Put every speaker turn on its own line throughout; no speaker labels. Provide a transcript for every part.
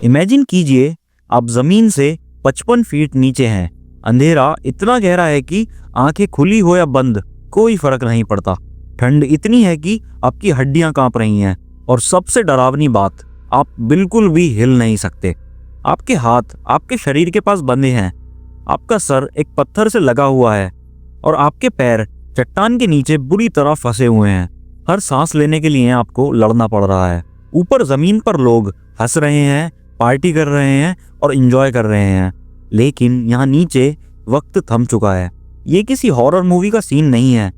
Imagine कीजिए आप जमीन से 55 फीट नीचे हैं। अंधेरा इतना गहरा है कि आंखें खुली हो या बंद कोई फर्क नहीं पड़ता। ठंड इतनी है कि आपकी हड्डियां कांप रही हैं और सबसे डरावनी बात, आप बिल्कुल भी हिल नहीं सकते। आपके हाथ आपके शरीर के पास बंधे हैं, आपका सर एक पत्थर से लगा हुआ है और आपके पैर चट्टान के नीचे बुरी तरह फंसे हुए हैं। हर सांस लेने के लिए आपको लड़ना पड़ रहा है। ऊपर जमीन पर लोग हंस रहे हैं, पार्टी कर रहे हैं और एंजॉय कर रहे हैं, लेकिन यहाँ नीचे वक्त थम चुका है। ये किसी हॉरर मूवी का सीन नहीं है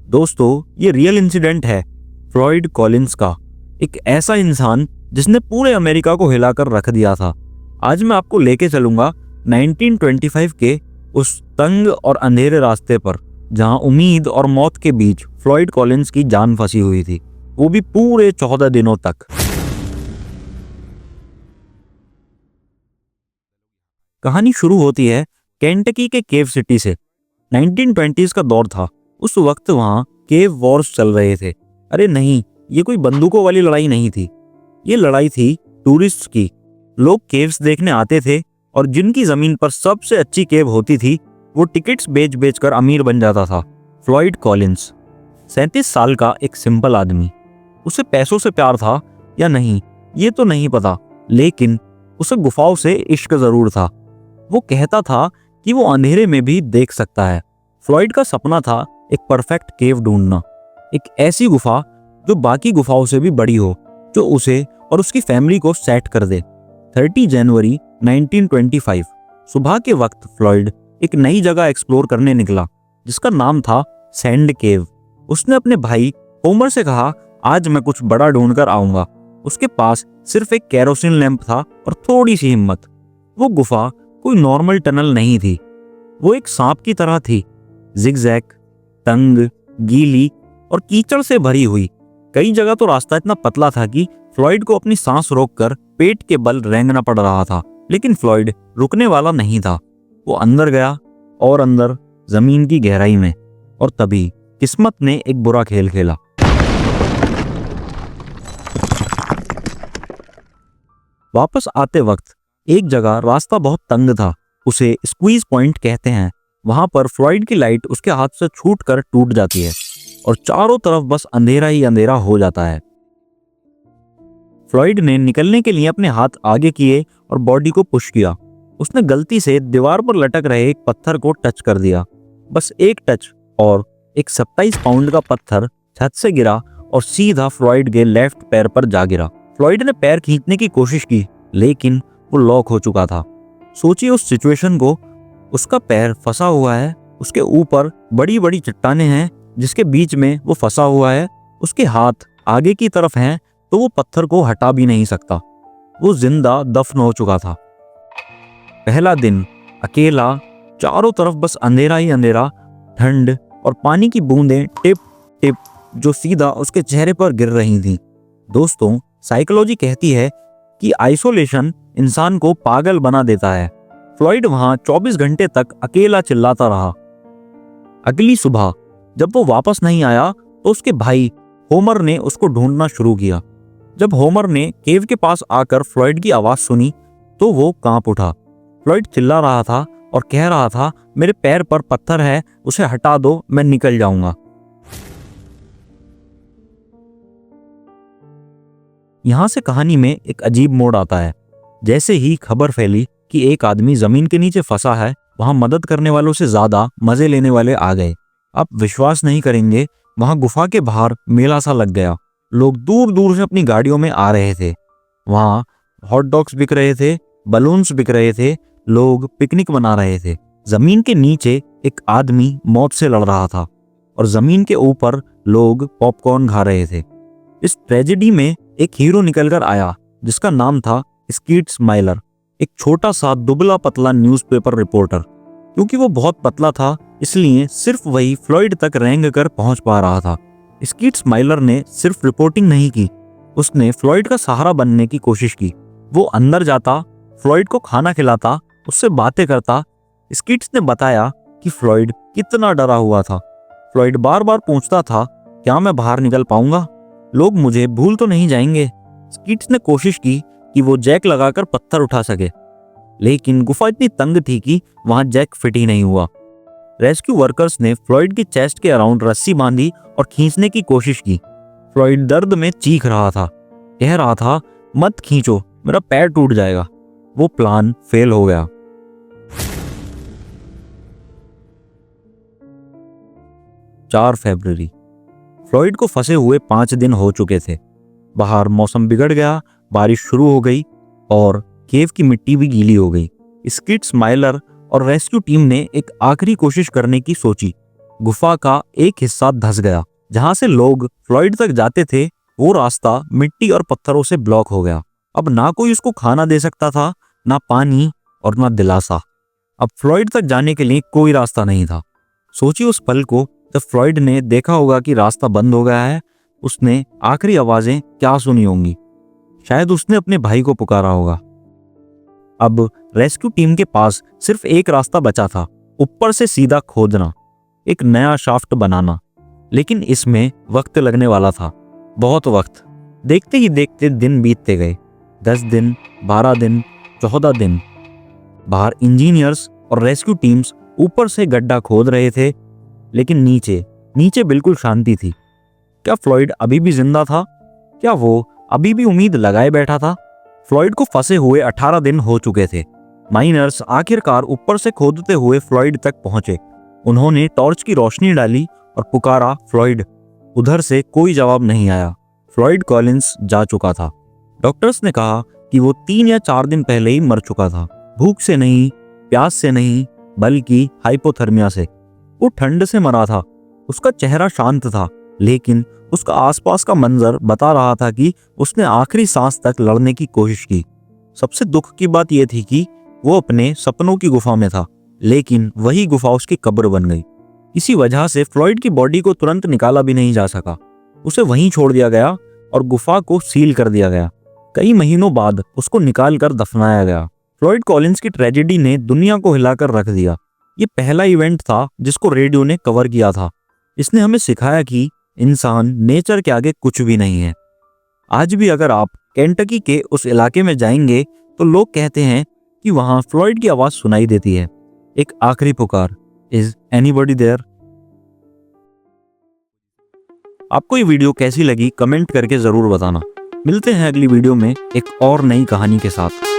दोस्तों, ये रियल इंसिडेंट है फ्लॉयड कॉलिंस का, एक ऐसा इंसान जिसने पूरे अमेरिका को हिलाकर रख दिया था। आज मैं आपको लेके चलूंगा 1925 के उस तंग और अंधेरे रास्ते पर जहां उम्मीद और मौत के बीच फ्लॉयड कॉलिंस की जान फंसी हुई थी, वो भी पूरे 14 दिनों तक। कहानी शुरू होती है केंटकी के केव सिटी से। 1920s का दौर था। उस वक्त वहां केव वॉर्स चल रहे थे। अरे नहीं, ये कोई बंदूकों वाली लड़ाई नहीं थी, ये लड़ाई थी टूरिस्ट की। लोग केव्स देखने आते थे और जिनकी जमीन पर सबसे अच्छी केव होती थी वो टिकट्स बेच बेच कर अमीर बन जाता था। फ्लॉयड कॉलिंस 37 साल का एक सिंपल आदमी। उसे पैसों से प्यार था या नहीं ये तो नहीं पता, लेकिन उसे गुफाओं से इश्क जरूर था। वो कहता था कि वो अंधेरे में भी देख सकता है। फ्लॉयड का सपना था एक परफेक्ट केव ढूंढना, एक ऐसी गुफा जो बाकी गुफाओं से भी बड़ी हो, जो उसे और उसकी फैमिली को सेट कर दे। 30 जनवरी 1925 सुबह के वक्त फ्लॉयड एक नई जगह एक्सप्लोर करने निकला जिसका नाम था सैंड केव। उसने अपने भाई होमर से कहा, आज मैं कुछ बड़ा ढूंढ कर आऊंगा। उसके पास सिर्फ एक केरोसिन लैंप था और थोड़ी सी हिम्मत। वो गुफा कोई नॉर्मल टनल नहीं थी, वो एक सांप की तरह थी, जिगजैग, तंग, गीली और कीचड़ से भरी हुई। कई जगह तो रास्ता इतना पतला था कि फ्लॉयड को अपनी सांस रोककर पेट के बल रेंगना पड़ रहा था, लेकिन फ्लॉयड रुकने वाला नहीं था। वो अंदर गया और अंदर, जमीन की गहराई में, और तभी किस्मत ने एक बुरा खेल खेला। वापस आते वक्त एक जगह रास्ता बहुत तंग था, उसे स्क्वीज पॉइंट कहते हैं। वहां पर फ्लॉयड की लाइट उसके हाथ से छूटकर टूट जाती है और चारों तरफ बस अंधेरा ही अंधेरा हो जाता है। फ्लॉयड ने निकलने के लिए अपने हाथ आगे किए और बॉडी को पुश किया। उसने गलती से दीवार पर लटक रहे एक पत्थर को टच कर दिया, बस एक टच, और एक 27 पाउंड का पत्थर छत से गिरा और सीधा फ्लॉयड के लेफ्ट पैर पर जा गिरा। फ्लॉयड ने पैर खींचने की कोशिश की, लेकिन वो लॉक हो चुका था। सोचिए उस सिचुएशन को, उसका पैर फंसा हुआ है, उसके ऊपर बड़ी बड़ी चट्टानें हैं जिसके बीच में वो फंसा हुआ है, उसके हाथ आगे की तरफ हैं तो वो पत्थर को हटा भी नहीं सकता। वो जिंदा दफन हो चुका था। पहला दिन अकेला, चारों तरफ बस अंधेरा ही अंधेरा, ठंड और पानी की बूंदें टिप टिप जो सीधा उसके चेहरे पर गिर रही थीं। दोस्तों, साइकोलॉजी कहती है कि आइसोलेशन इंसान को पागल बना देता है। फ्लॉयड वहां 24 घंटे तक अकेला चिल्लाता रहा। अगली सुबह जब वो वापस नहीं आया तो उसके भाई होमर ने उसको ढूंढना शुरू किया। जब होमर ने केव के पास आकर फ्लॉयड की आवाज सुनी तो वो कांप उठा। फ्लॉयड चिल्ला रहा था और कह रहा था, मेरे पैर पर पत्थर है, उसे हटा दो, मैं निकल जाऊंगा। यहां से कहानी में एक अजीब मोड़ आता है। जैसे ही खबर फैली कि एक आदमी जमीन के नीचे फंसा है, वहां मदद करने वालों से ज्यादा मजे लेने वाले आ गए। आप विश्वास नहीं करेंगे, वहां गुफा के बाहर मेला सा लग गया। लोग दूर दूर से अपनी गाड़ियों में आ रहे थे। वहां हॉट डॉग्स बिक रहे थे, बलून्स बिक रहे थे, लोग पिकनिक मना रहे थे। जमीन के नीचे एक आदमी मौत से लड़ रहा था और जमीन के ऊपर लोग पॉपकॉर्न खा रहे थे। इस ट्रेजेडी में एक हीरो निकलकर आया जिसका नाम था स्कीट स्माइलर, एक छोटा सा दुबला पतला न्यूज़पेपर रिपोर्टर। क्योंकि वो बहुत पतला था इसलिए सिर्फ वही फ्लॉयड तक रेंग कर पहुंच पा रहा था। स्कीट स्माइलर ने सिर्फ रिपोर्टिंग नहीं की, उसने फ्लॉयड का सहारा बनने की कोशिश की। वो अंदर जाता, फ्लॉयड को खाना खिलाता, उससे बातें करता। स्कीट्स ने बताया कि फ्लॉयड कितना डरा हुआ था। फ्लॉयड बार बार पूछता था, क्या मैं बाहर निकल पाऊंगा? लोग मुझे भूल तो नहीं जाएंगे? स्कीट्स ने कोशिश की कि वो जैक लगाकर पत्थर उठा सके, लेकिन गुफा इतनी तंग थी कि वहां जैक फिट ही नहीं हुआ। रेस्क्यू वर्कर्स ने फ्लॉयड की चेस्ट के अराउंड रस्सी बांधी और खींचने की कोशिश की। फ्लॉयड दर्द में चीख रहा था, कह रहा था, मत खींचो, मेरा पैर टूट जाएगा। वो प्लान फेल हो गया। 4 फरवरी। फ्लॉयड को फंसे हुए 5 दिन हो चुके थे। बाहर मौसम बिगड़ गया, बारिश शुरू हो गई और केव की मिट्टी भी गीली हो गई। स्किड, स्माइलर और रेस्क्यू टीम ने एक आखिरी कोशिश करने की सोची। गुफा का एक हिस्सा धंस गया। जहां से लोग फ्लॉयड तक जाते थे, वो रास्ता मिट्टी और पत्थरों से ब्लॉक हो गया। अब ना कोई उसको खाना दे सकता था, ना पानी और ना दिलासा। अब फ्लॉयड तक जाने के लिए कोई रास्ता नहीं था। सोचिए उस पल को जब फ्लॉयड ने देखा होगा कि रास्ता बंद हो गया है। उसने आखिरी आवाजें क्या सुनी होंगी? शायद उसने अपने भाई को पुकारा होगा। अब रेस्क्यू टीम के पास सिर्फ एक रास्ता बचा था, ऊपर से सीधा खोदना, एक नया शाफ्ट बनाना। लेकिन इसमें वक्त लगने वाला था, बहुत वक्त। देखते ही देखते दिन बीतते गए। 10 दिन, 12 दिन, 14 दिन। बाहर इंजीनियर्स और रेस्क्यू टीम्स ऊपर से गड्ढा खोद रहे थे, लेकिन नीचे बिल्कुल शांति थी। क्या फ्लॉयड अभी भी जिंदा था? क्या वो अभी भी उम्मीद लगाए बैठा था? फ्लॉयड को फंसे हुए 18 दिन हो चुके थे। माइनर्स आखिरकार ऊपर से खोदते हुए फ्लॉयड तक पहुंचे। उन्होंने टॉर्च की रोशनी डाली और पुकारा, फ्लॉयड। उधर से कोई जवाब नहीं आया। फ्लॉयड कॉलिंस जा चुका था। डॉक्टर्स ने कहा कि वो 3 या 4 दिन पहले ही मर चुका था। भूख से नहीं, प्यास से नहीं, बल्कि हाइपोथर्मिया से। वो ठंड से मरा था। उसका चेहरा शांत था, लेकिन उसका आसपास का मंजर बता रहा था कि उसने आखिरी सांस तक लड़ने की कोशिश की। सबसे दुख की बात यह थी कि वो अपने सपनों की गुफा में था, लेकिन वही गुफा उसकी कब्र बन गई। इसी वजह से फ्लॉयड की बॉडी को तुरंत निकाला भी नहीं जा सका। उसे वहीं छोड़ दिया गया और गुफा को सील कर दिया गया। कई महीनों बाद उसको निकाल कर दफनाया गया। फ्लॉयड कॉलिंस की ट्रेजेडी ने दुनिया को हिलाकर रख दिया। ये पहला इवेंट था जिसको रेडियो ने कवर किया था। इसने हमें सिखाया कि इंसान नेचर के आगे कुछ भी नहीं है। आज भी अगर आप केंटकी के उस इलाके में जाएंगे तो लोग कहते हैं कि वहां फ्लॉयड की आवाज सुनाई देती है, एक आखिरी पुकार, इज एनीबॉडी देयर? आपको ये वीडियो कैसी लगी कमेंट करके जरूर बताना। मिलते हैं अगली वीडियो में एक और नई कहानी के साथ।